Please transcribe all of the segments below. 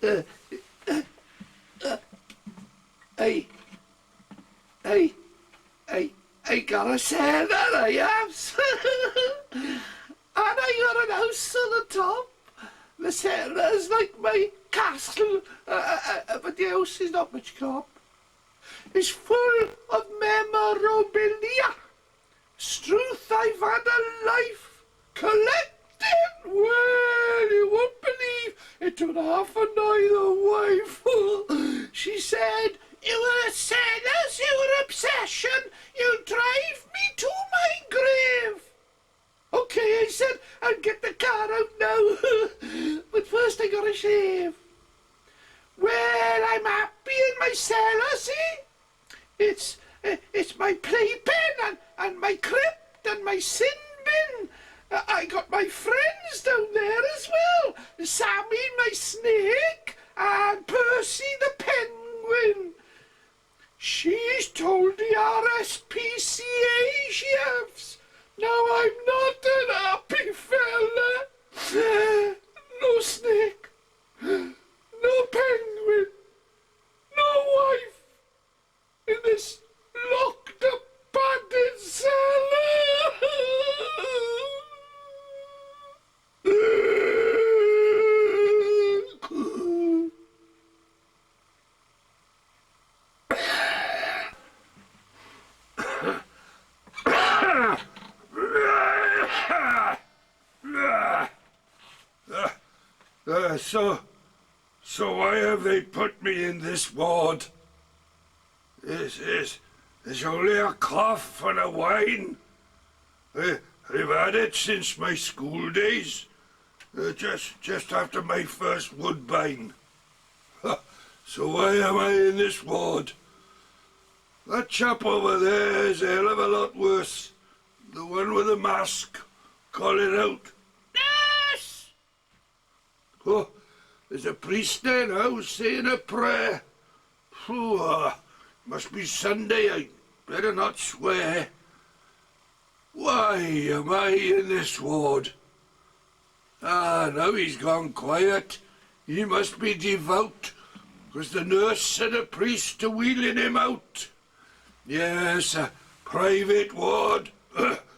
Uh, I, I, I got a cellar, I have. And I got an house on the top. The cellar's like my castle, but the house is not much top. It's full of memorabilia. Struth I've had a life collecting. Well, you won't believe it took half a night the wife. She said, "You were sellers, you were obsession. You'll drive me to my grave." Okay, I said, I'll get the car out now. But first I gotta shave. Well, I'm happy in my cellar, see? It's my playpen and my crypt and my sin bin. I got my friends down there as well. Sammy, my snake, and Percy the penguin. She's told the RSPCA she has. Now I'm not an happy fella. No snake, no penguin, no wife in this locked up padded cellar. So why have they put me in this ward? There's only a cough and a whine. I've had it since my school days, just after my first woodbine. So why am I in this ward? That chap over there is a hell of a lot worse. The one with the mask, calling out, "Nurse!" Oh, there's a priest there now saying a prayer. Phew, must be Sunday, I better not swear. Why am I in this ward? Now he's gone quiet. He must be devout, because the nurse and the priest are wheeling him out. Yes, a private ward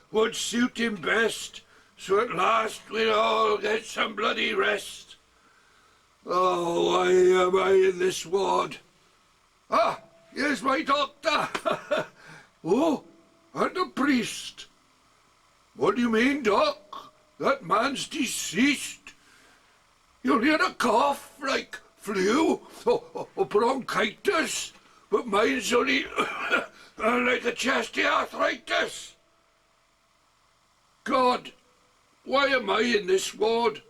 would suit him best, so at last we'll all get some bloody rest. Oh, why am I in this ward? Ah, here's my doctor. Oh, and the priest. What do you mean, Doc? That man's deceased. You'll hear a cough like flu or bronchitis, but mine's only like a chesty arthritis. God, why am I in this ward?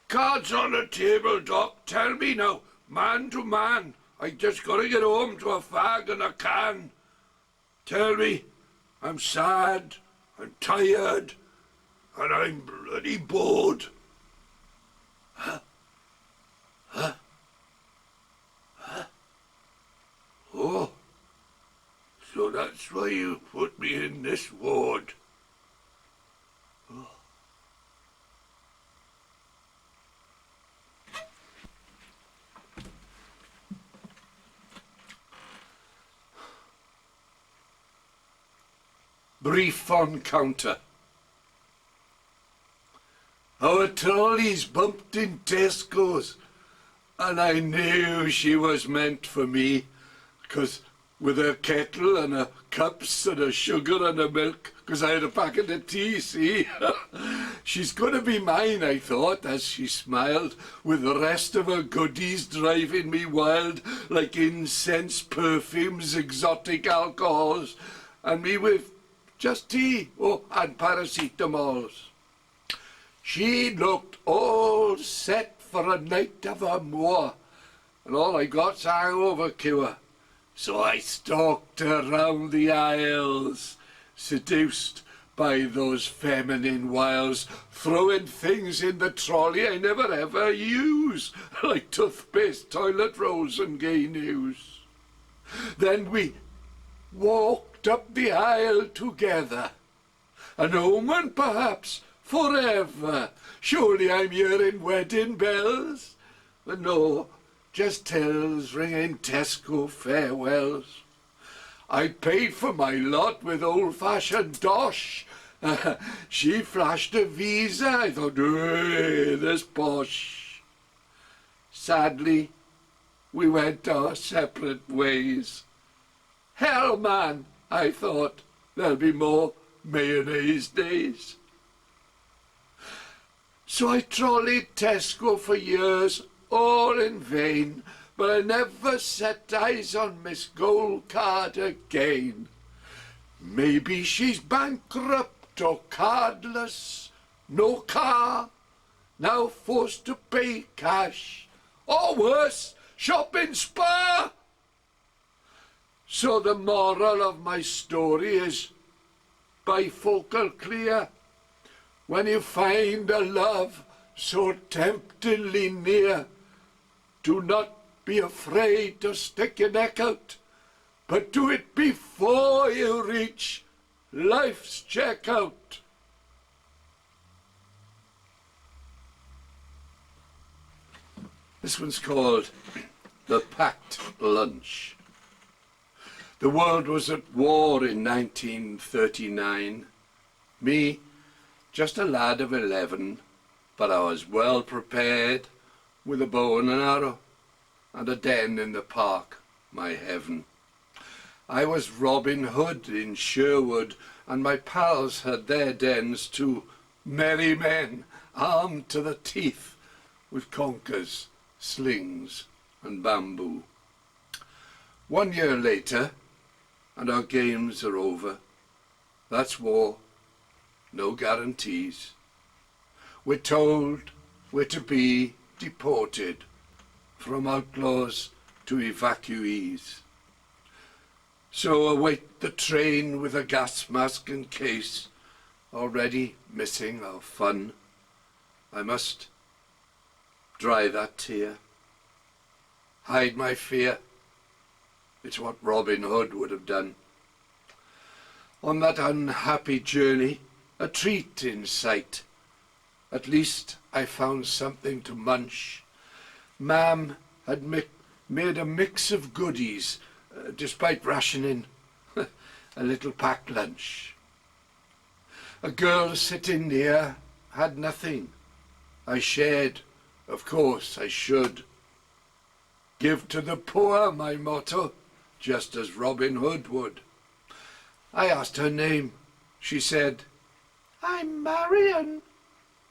Cards on the table, Doc. Tell me now, man to man. I just gotta get home to a fag and a can. Tell me, I'm sad, I'm tired, and I'm bloody bored. Oh, so that's why you put me in this ward. Oh. Brief on counter. Our trolleys bumped in Tesco's, and I knew she was meant for me, 'cause with her kettle and her cups and her sugar and her milk, 'cause I had a packet of tea, see? She's gonna be mine, I thought, as she smiled, with the rest of her goodies driving me wild, like incense, perfumes, exotic alcohols, and me with just tea, and paracetamols. She looked all set for a night of amour, and all I got's a hangover cure. So I stalked her round the aisles, seduced by those feminine wiles, throwing things in the trolley I never ever use, like toothpaste, toilet rolls and gay news. Then we walked up the aisle together, an omen perhaps forever. Surely I'm hearing wedding bells. But no, just tills ringing Tesco farewells. I paid for my lot with old-fashioned dosh. She flashed a visa. I thought, hey, this posh. Sadly, we went our separate ways. Hell, man, I thought, there'll be more mayonnaise days. So I trolleyed Tesco for years, all in vain, but I never set eyes on Miss Goldcard again. Maybe she's bankrupt or cardless, no car, now forced to pay cash, or worse, shopping spa. So the moral of my story is bifocal clear. When you find a love so temptingly near, do not be afraid to stick your neck out, but do it before you reach life's checkout. This one's called The Packed Lunch. The world was at war in 1939. Me, just a lad of 11, but I was well prepared with a bow and an arrow and a den in the park, my heaven. I was Robin Hood in Sherwood, and my pals had their dens too, merry men armed to the teeth with conkers, slings and bamboo. 1 year later, and our games are over. That's war, no guarantees. We're told we're to be deported, from outlaws to evacuees. So await the train with a gas mask and case, already missing our fun. I must dry that tear, hide my fear. It's what Robin Hood would have done. On that unhappy journey, a treat in sight. At least I found something to munch. Mam had made a mix of goodies, despite rationing a little packed lunch. A girl sitting near had nothing. I shared, of course I should. Give to the poor, my motto, just as Robin Hood would. I asked her name. She said, I'm Marion.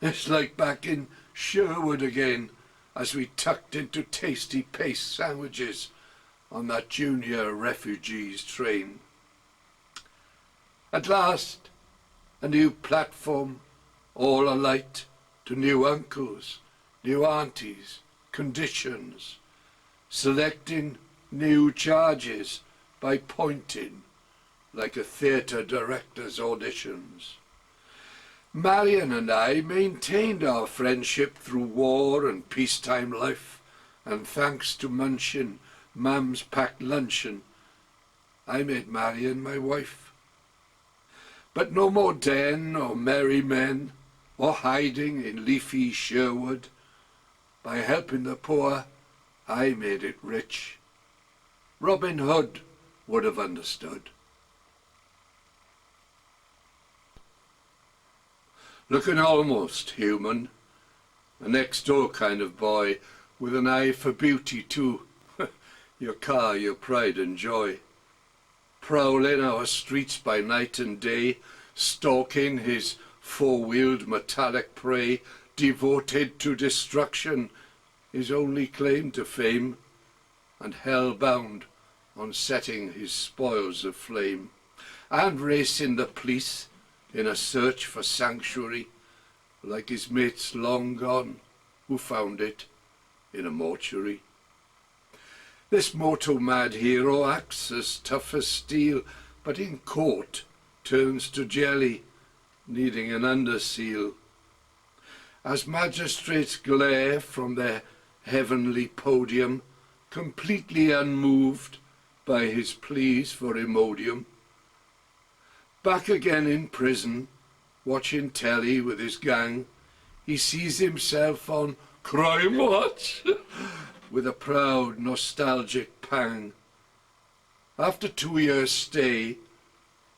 It's like back in Sherwood again, as we tucked into tasty paste sandwiches on that junior refugees train. At last, a new platform, all alight to new uncles, new aunties, conditions, selecting new charges by pointing, like a theatre director's auditions. Marion and I maintained our friendship through war and peacetime life, and thanks to munching Mam's packed luncheon, I made Marion my wife. But no more den or merry men, or hiding in leafy Sherwood. By helping the poor, I made it rich. Robin Hood would have understood. Looking almost human, a next-door kind of boy, with an eye for beauty too, your car, your pride and joy. Prowling our streets by night and day, stalking his four-wheeled metallic prey, devoted to destruction, his only claim to fame, and hell-bound on setting his spoils aflame, and racing the police in a search for sanctuary, like his mates long gone, who found it in a mortuary. This moto-mad hero acts as tough as steel, but in court turns to jelly, needing an underseal. As magistrates glare from their heavenly podium, completely unmoved by his pleas for Imodium. Back again in prison, watching telly with his gang, he sees himself on Crime Watch with a proud, nostalgic pang. After 2 years' stay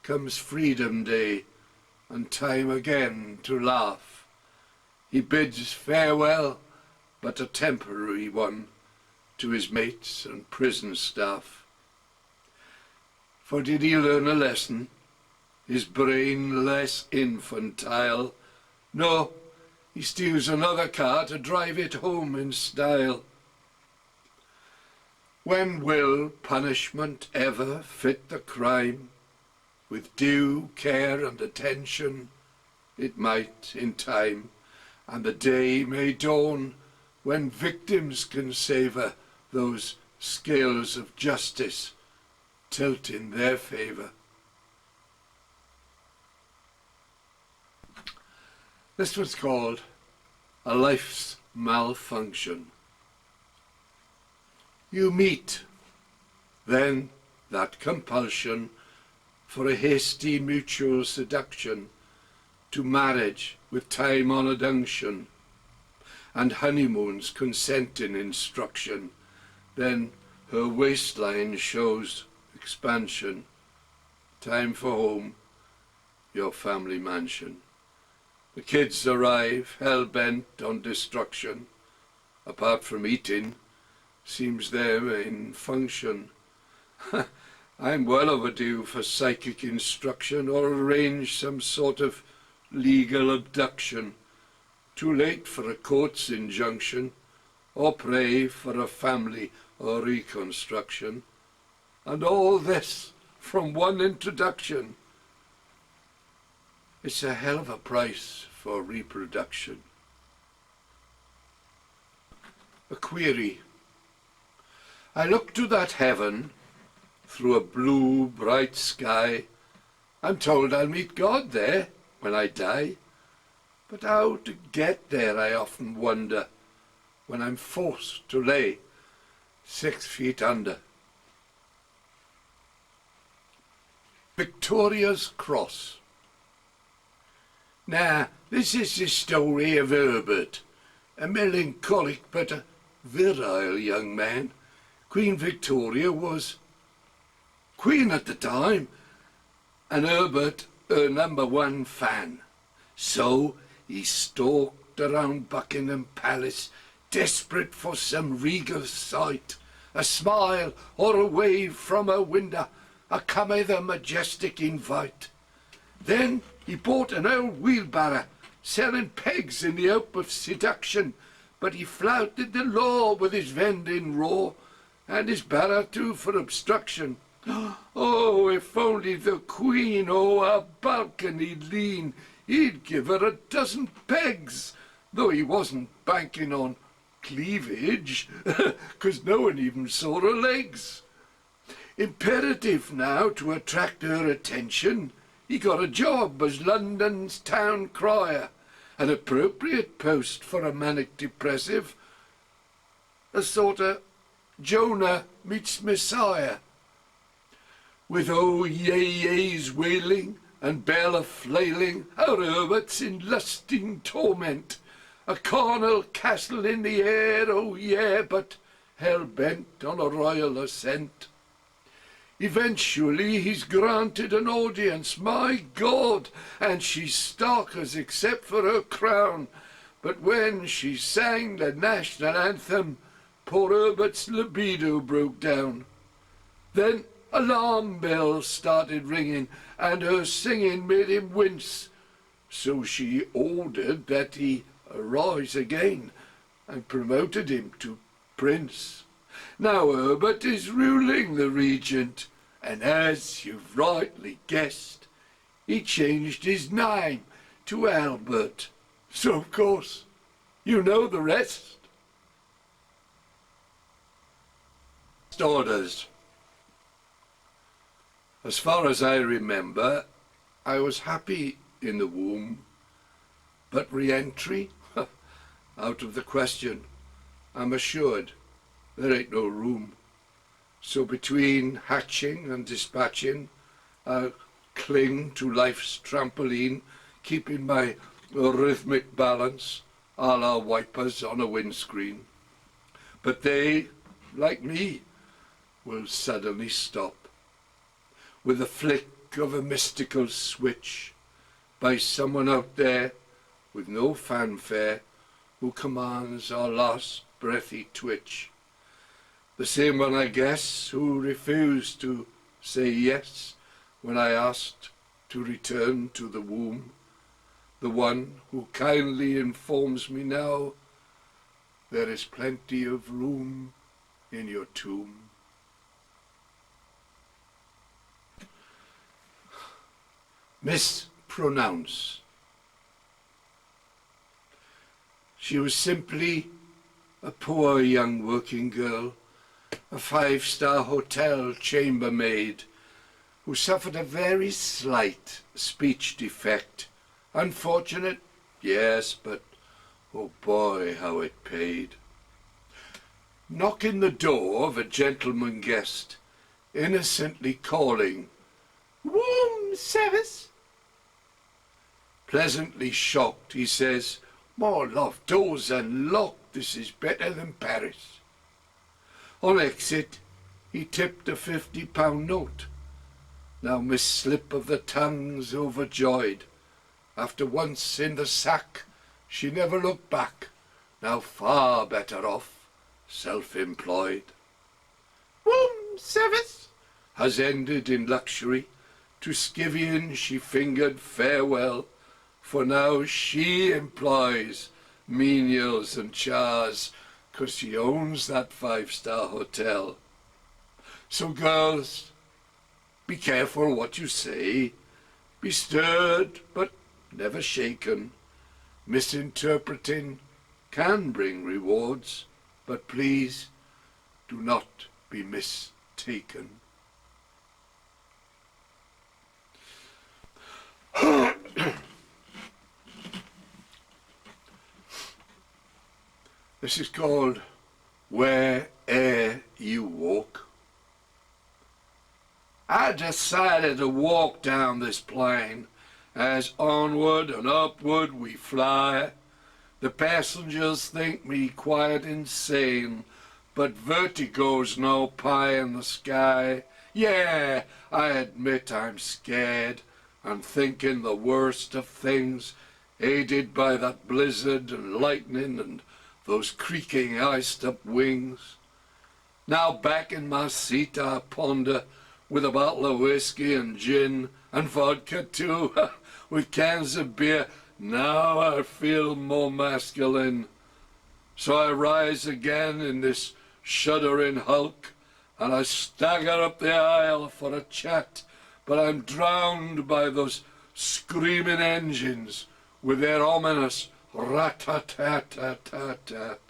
comes Freedom Day, and time again to laugh. He bids farewell, but a temporary one, to his mates and prison staff. For did he learn a lesson, his brain less infantile? No, he steals another car to drive it home in style. When will punishment ever fit the crime? With due care and attention, it might in time, and the day may dawn when victims can savour those scales of justice tilt in their favour. This was called A Life's Malfunction. You meet, then that compulsion for a hasty mutual seduction, to marriage with time-honoured unction, and honeymoon's consenting instruction, then her waistline shows expansion. Time for home, your family mansion. The kids arrive, hell-bent on destruction. Apart from eating, seems their main function. I'm well overdue for psychic instruction, or arrange some sort of legal abduction. Too late for a court's injunction, or pray for a family or reconstruction. And all this from one introduction. It's a hell of a price for reproduction. A query. I look to that heaven through a blue, bright sky. I'm told I'll meet God there when I die. But how to get there, I often wonder, when I'm forced to lay 6 feet under. Victoria's Cross. Now, this is the story of Herbert, a melancholic but a virile young man. Queen Victoria was queen at the time, and Herbert her #1 fan. So he stalked around Buckingham Palace, desperate for some regal sight, a smile or a wave from her window, a come hither majestic invite. Then he bought an old wheelbarrow, selling pegs in the hope of seduction, but he flouted the law with his vending raw, and his barrow too for obstruction. Oh, if only the Queen o'er her balcony lean, he'd give her a dozen pegs, though he wasn't banking on cleavage, 'cause no one even saw her legs. Imperative now to attract her attention, he got a job as London's town crier, an appropriate post for a manic depressive, a sort of Jonah meets Messiah. With oh yea yeas wailing and Bella flailing, our Herbert's in lusting torment, a carnal castle in the air, oh yeah, but hell-bent on a royal ascent. Eventually he's granted an audience, my God, and she's starkers except for her crown. But when she sang the national anthem, poor Herbert's libido broke down. Then alarm bells started ringing, and her singing made him wince. So she ordered that he arise again, and promoted him to prince. Now Herbert is ruling the regent, and as you've rightly guessed, he changed his name to Albert. So of course, you know the rest. Orders. As far as I remember, I was happy in the womb, but re-entry? Out of the question. I'm assured there ain't no room. So between hatching and dispatching, I'll cling to life's trampoline, keeping my rhythmic balance, a la wipers on a windscreen. But they, like me, will suddenly stop with the flick of a mystical switch by someone out there with no fanfare who commands our last breathy twitch. The same one, I guess, who refused to say yes when I asked to return to the womb. The one who kindly informs me now there is plenty of room in your tomb. Mispronounce. She was simply a poor young working girl, a 5-star hotel chambermaid, who suffered a very slight speech defect. Unfortunate, yes, but oh boy, how it paid. Knocking the door of a gentleman guest, innocently calling, "Room service." Pleasantly shocked, he says, "My love, doors unlocked, this is better than Paris." On exit, he tipped a £50 note. Now Miss Slip of the Tongue's overjoyed. After once in the sack, she never looked back, now far better off, self-employed. Room service has ended in luxury. To Scythian she fingered farewell, for now she employs menials and chars, 'cause she owns that 5-star hotel. So girls, be careful what you say. Be stirred, but never shaken. Misinterpreting can bring rewards, but please do not be mistaken. This is called Where'er You Walk. I decided to walk down this plain as onward and upward we fly. The passengers think me quite insane, but vertigo's no pie in the sky. Yeah, I admit I'm scared and thinking the worst of things, aided by that blizzard and lightning and those creaking iced-up wings. Now back in my seat I ponder, with a bottle of whiskey and gin, and vodka too, with cans of beer. Now I feel more masculine. So I rise again in this shuddering hulk, and I stagger up the aisle for a chat, but I'm drowned by those screaming engines with their ominous rat-tat-tat-tat-tat.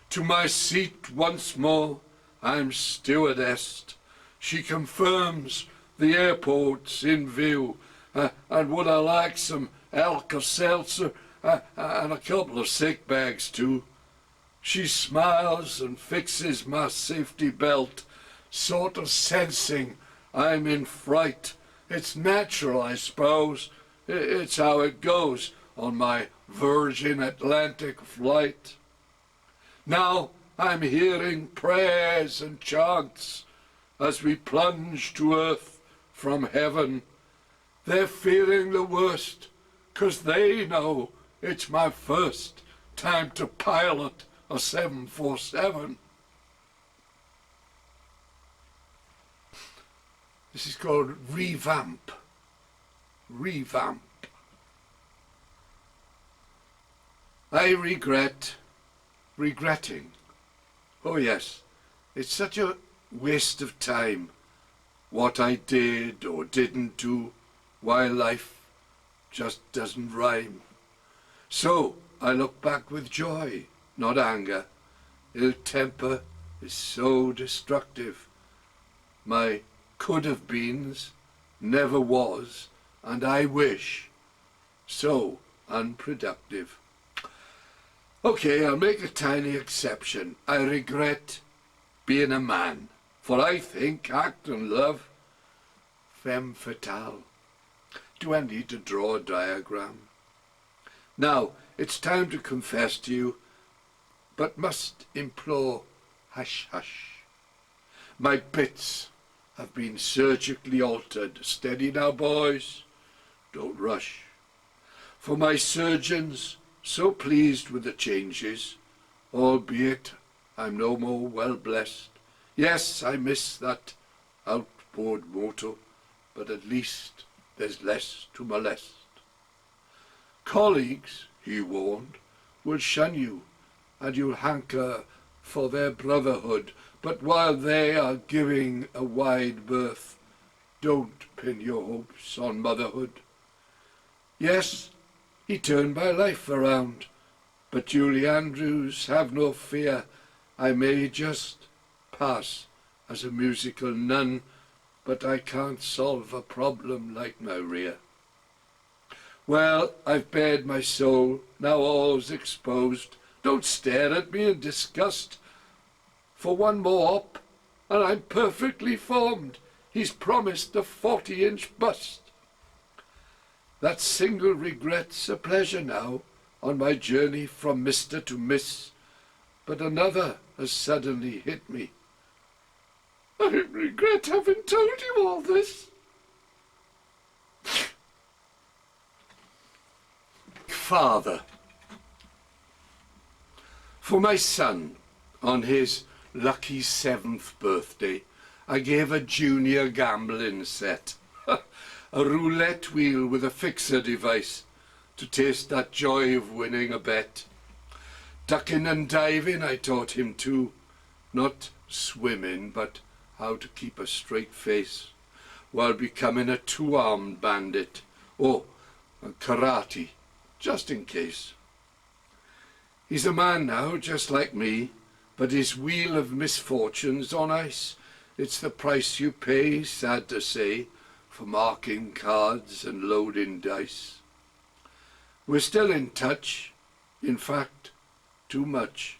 To my seat once more, I'm stewardess. She confirms the airport's in view, and would I like some Alka-Seltzer and a couple of sick bags too. She smiles and fixes my safety belt, sort of sensing I'm in fright. It's natural, I suppose. It's how it goes on my Virgin Atlantic flight. Now I'm hearing prayers and chants as we plunge to earth from heaven. They're fearing the worst, 'cause they know it's my first time to pilot a 747. This is called Revamp. Revamp. I regret regretting. Oh yes, it's such a waste of time, what I did or didn't do, why life just doesn't rhyme. So I look back with joy, not anger. Ill temper is so destructive. My could-have-beens never was, and I wish, so unproductive. Okay, I'll make a tiny exception. I regret being a man, for I think act and love femme fatale. Do I need to draw a diagram? Now, it's time to confess to you but must implore hush hush. My bits have been surgically altered. Steady now, boys, don't rush. For my surgeon's so pleased with the changes, albeit I'm no more well blessed. Yes, I miss that outboard motor, but at least there's less to molest. Colleagues, he warned, will shun you, and you'll hanker for their brotherhood, but while they are giving a wide berth, don't pin your hopes on motherhood. Yes, he turned my life around, but Julie Andrews, have no fear, I may just pass as a musical nun, but I can't solve a problem like my rear. Well, I've bared my soul, now all's exposed. Don't stare at me in disgust. For one more op, and I'm perfectly formed. He's promised a 40-inch bust. That single regret's a pleasure now, on my journey from Mr. to Miss, but another has suddenly hit me. I regret having told you all this. Father. For my son, on his lucky 7th birthday, I gave a junior gambling set. A roulette wheel with a fixer device to taste that joy of winning a bet. Ducking and diving I taught him too, not swimming, but how to keep a straight face while becoming a 2-armed bandit. Oh, and karate, just in case. He's a man now, just like me, but his wheel of misfortunes on ice. It's the price you pay, sad to say, for marking cards and loading dice. We're still in touch, in fact, too much,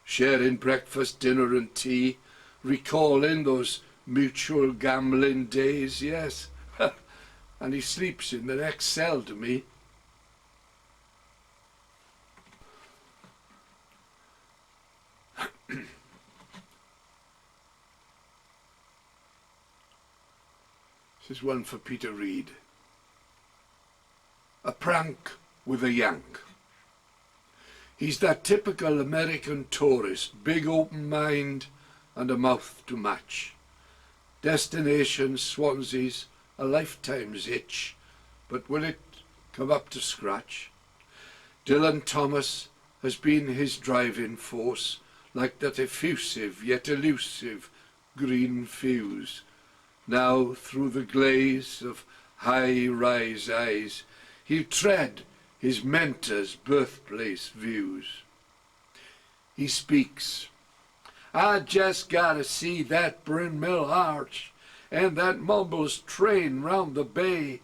sharing breakfast, dinner and tea, recalling those mutual gambling days, yes. And he sleeps in the next cell to me. This is one for Peter Reed. A prank with a Yank. He's that typical American tourist, big open mind and a mouth to match. Destination Swansea's a lifetime's itch, but will it come up to scratch? Dylan Thomas has been his driving force, like that effusive yet elusive green fuse. Now through the glaze of high-rise eyes, he'll tread his mentor's birthplace views. He speaks, I just gotta see that Bryn Mill arch and that Mumbles train round the bay,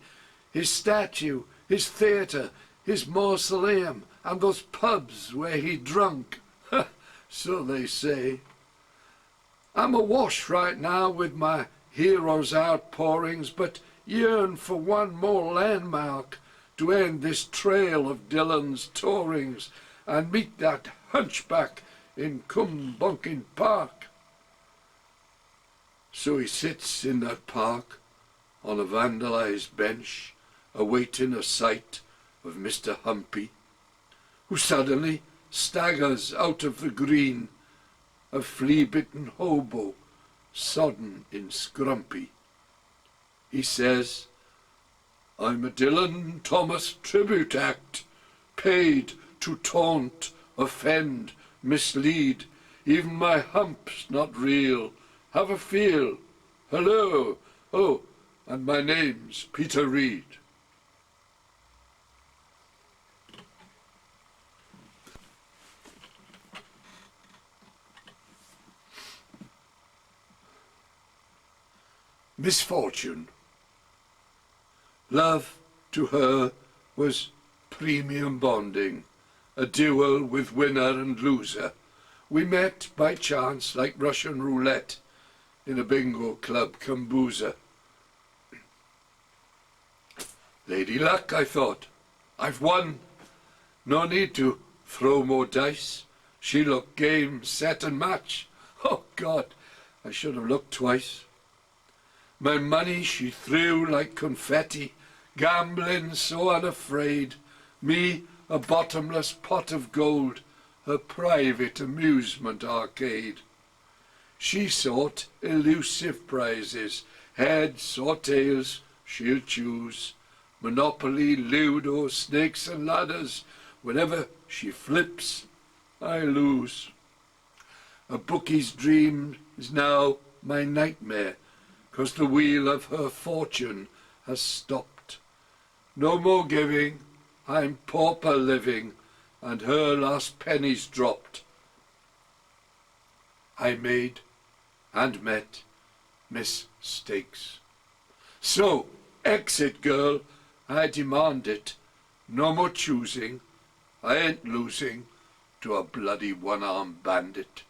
his statue, his theatre, his mausoleum, and those pubs where he drunk, so they say. I'm awash right now with my heroes' outpourings, but yearn for one more landmark to end this trail of Dylan's tourings and meet that hunchback in Cumbunkin Park. So he sits in that park on a vandalized bench, awaiting a sight of Mr. Humpy, who suddenly staggers out of the green, a flea-bitten hobo, sodden in scrumpy. He says, I'm a Dylan Thomas tribute act, paid to taunt, offend, mislead. Even my hump's not real. Have a feel. Hello. Oh, and my name's Peter Reed. Misfortune. Love to her was premium bonding, a duel with winner and loser. We met by chance like Russian roulette in a bingo club, Kambuza. Lady luck, I thought. I've won. No need to throw more dice. She looked game, set and match. Oh God, I should have looked twice. My money she threw like confetti, gambling so unafraid. Me, a bottomless pot of gold, her private amusement arcade. She sought elusive prizes, heads or tails she'll choose. Monopoly, Ludo, snakes and ladders, whenever she flips, I lose. A bookie's dream is now my nightmare, 'cause the wheel of her fortune has stopped. No more giving, I'm pauper living, and her last penny's dropped. I made and met mistakes. So, exit, girl, I demand it. No more choosing, I ain't losing to a bloody one-armed bandit.